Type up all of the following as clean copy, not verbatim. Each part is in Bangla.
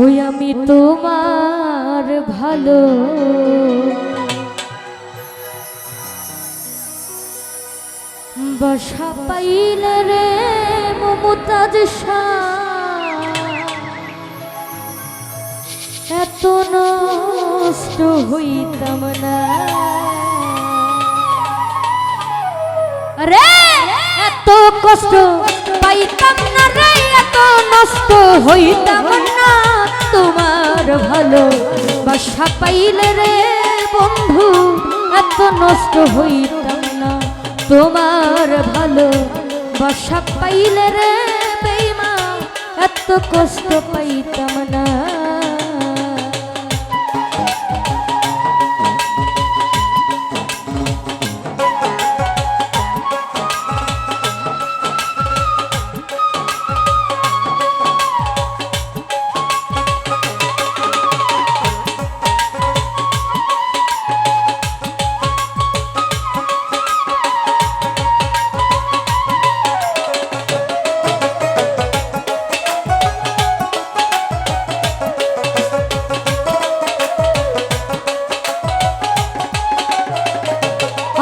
ওই আমি তোমার ভালো বাসা পাইলে রে মমতাজ এত নষ্ট হইতাম না রে, এত কষ্ট পাইতাম না রে, এত নষ্ট হইতাম না। তোমার ভালো বাসা পাইলে রে বন্ধু এত নষ্ট হইতাম না। তোমার ভালো বাসা পাইলে রে বেঈমান এত কষ্ট পাইতাম না।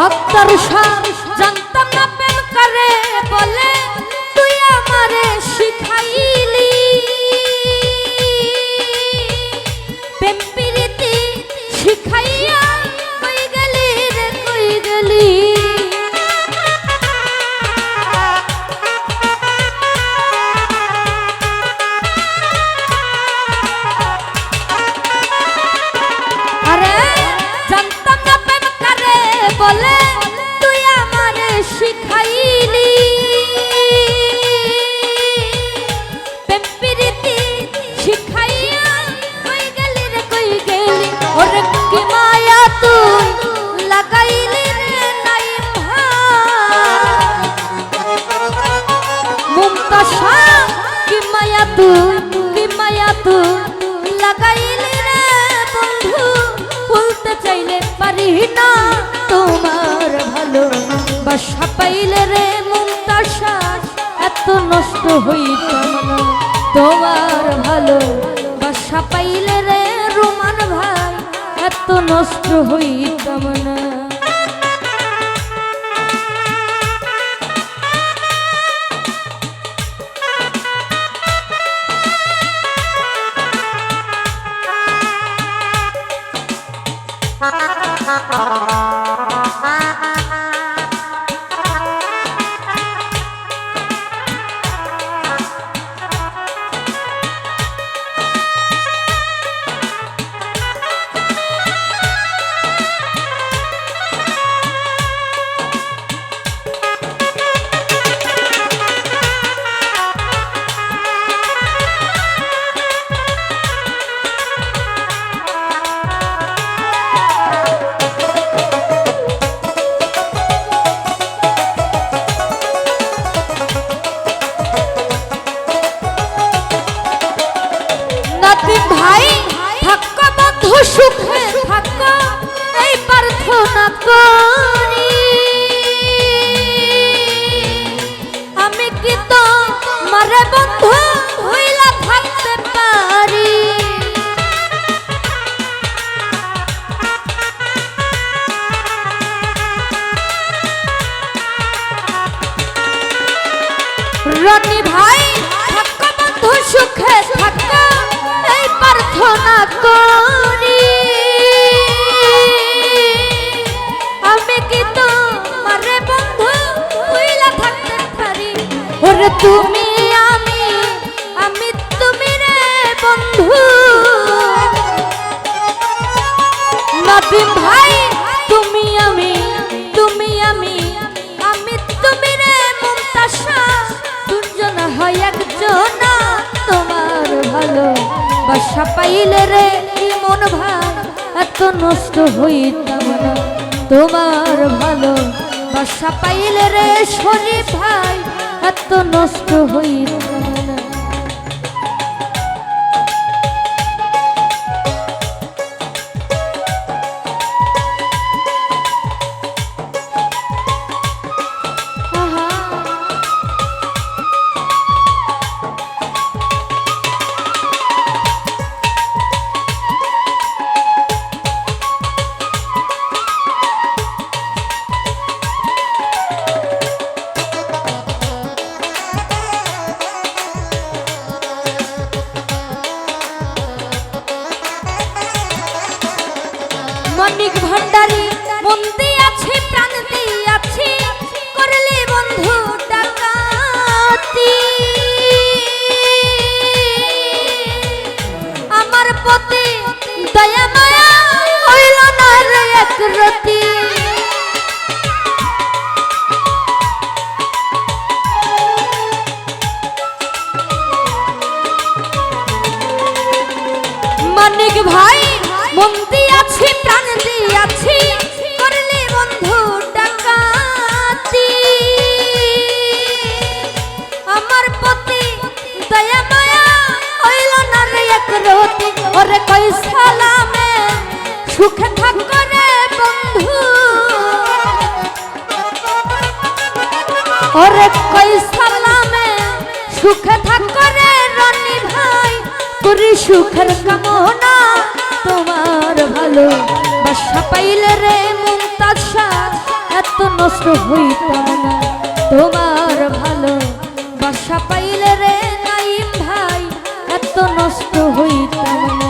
আক্তার শাহ জানতাম না প্রেম করে বলে তুই আমারে শিখাইলি প্রেম প্রীতি শিখাইয়া কই গেলি রে কই গেলি। আরে জানতাম না প্রেম করে বলে তুই আমারে শিখাইলি প্রেম প্রীতি শিখাইয়া কই গেলি রে কই গেলি। ওরে কি মায়া তুই লাগাইলি রে নাইম ভাই মুমতাসা কি মায়া তুই লাগাইলি রে বন্ধু বলতে চাইলে পারি না। তোমার ভালো বাসা পাইলে রে মুমতাসা এত নষ্ট হইতাম না। তোমার ভালো বাসা পাইলে রে রোমান ভাই এত নষ্ট হইতাম না। ভাই থাকো বন্ধু সুখে থাকো এই প্রার্থনা করি আমি কি তো মারে বন্ধু হইলা থাকতে পারি। রনি ভাই থাকো বন্ধু সুখে থাকো এই প্রার্থনা করি আমি কি তো মারে বন্ধু হইলা থাকতে পারি। ওরে তুমি আমি তুমি রে বন্ধু নবীন ভাই তুমি আমি তুমি রে মুমতাসা দুজন হয় একজন। তোমার ভালো বাসা পাইলে রে মন ভাই এত নষ্ট হইতাম না। তোমার ভালো বাসা পাইলে রে শরীফ ভাই এত নষ্ট হইতাম না। মানিক ভান্ডারি মন দিয়াছি প্রাণ দিয়াছি করলি বন্ধু ডাকাতি আমার প্রতি দয়া মায়া হইল না রে এক রতি মানিক ভাই মন দিয়াছি প্রাণ দিয়াছি করলি বন্ধু ডাকাতি আমার প্রতি দয়া মায়া হইল না রে এক রতি ওরে কই সালামে সুখে থাক রে বন্ধু ওরে কই সালামে সুখে থাক রে রনি ভাই করি সুখের কামনা তোমার ভালো বাসা পাইলে রে মুমতাজ শাহ এত নষ্ট হইতাম না তোমার ভালো বাসা পাইলে রে নাইম ভাই এত নষ্ট হইতাম না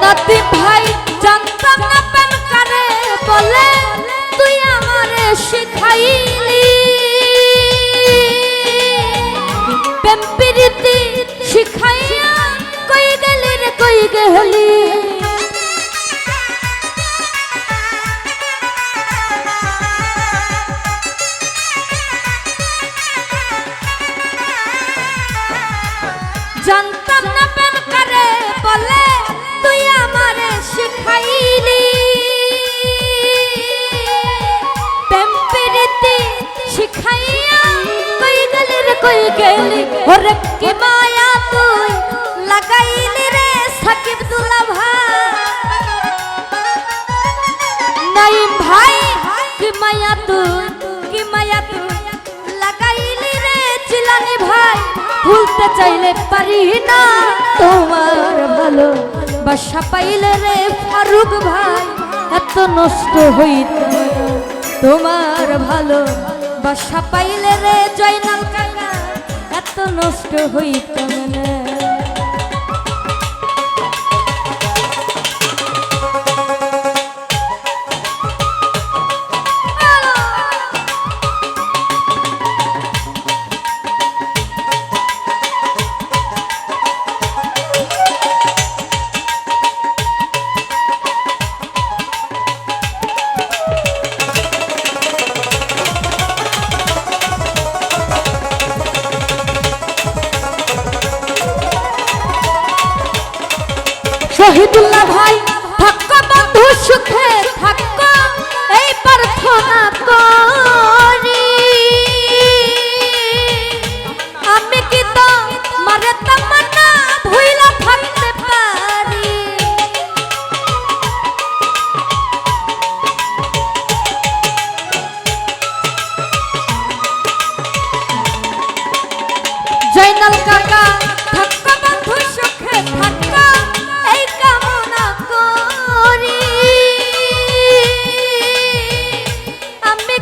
নাতি ভাই জানতাম না প্রেম করে বলে তুই আমারে শিখাইলি প্রেম প্রীতি শিখাইয়া কই গেলি রে কই গেলি জানতাম না প্রেম করে বলে তুই আমারে শিখাইলি প্রেম প্রীতি শিখাইয়া কই গেলি রে কই গেলি ওরে কি মায়া তুই লাগাইলি রে সাকিব দুলা ভাই নাইম ভাই কি মায়া তুই লাগাইলি রে জিলানি ভাই ভুলতে চাইলে পারি না তোমার ভালো বাসা পাইলে রে ফারুক ভাই এত নষ্ট হইত তোমার ভালো বাসা পাইলে রে জয়নাল কাকা এত নষ্ট হইত না শহীদুল্লাহ ভাই থাক্কা বন্ধু সুখে থাক্কা এই প্রার্থনা করি আমি কি তো মারে তামান্না ভুইলা থাকতে পারি জয়নাল কাকা থাক্কা বন্ধু সুখে থাক্কা এই কামনা করি আমি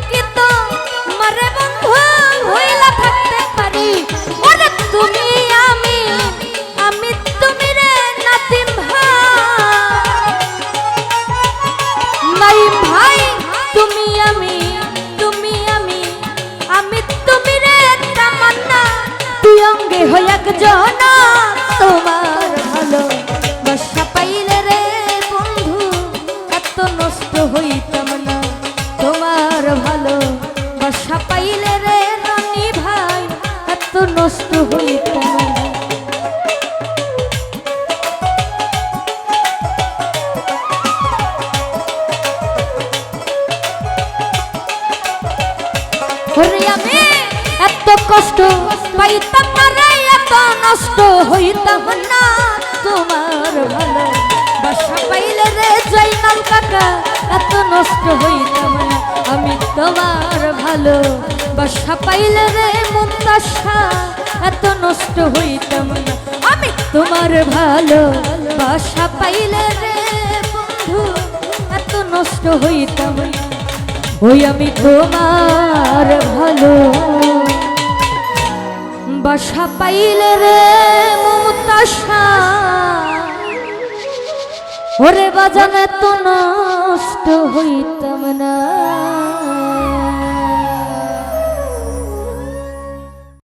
কষ্ট পাইতাম না রে, এত নষ্ট হইতাম না তোমার ভালো বাসা পাইলে রে জয়নাল কাকা, এত নষ্ট হইতাম না আমি তোমার ভালো বাসা পাইলে রে মুমতাজা, এত নষ্ট হইতাম না আমি তোমার ভালো বাসা পাইলে রে বন্ধু, এত নষ্ট হইতাম না ওই আমি তোমার ভালো বাসা পাইলে রে মুমতাজা, ওরে বাজান এত নষ্ট হইতাম না।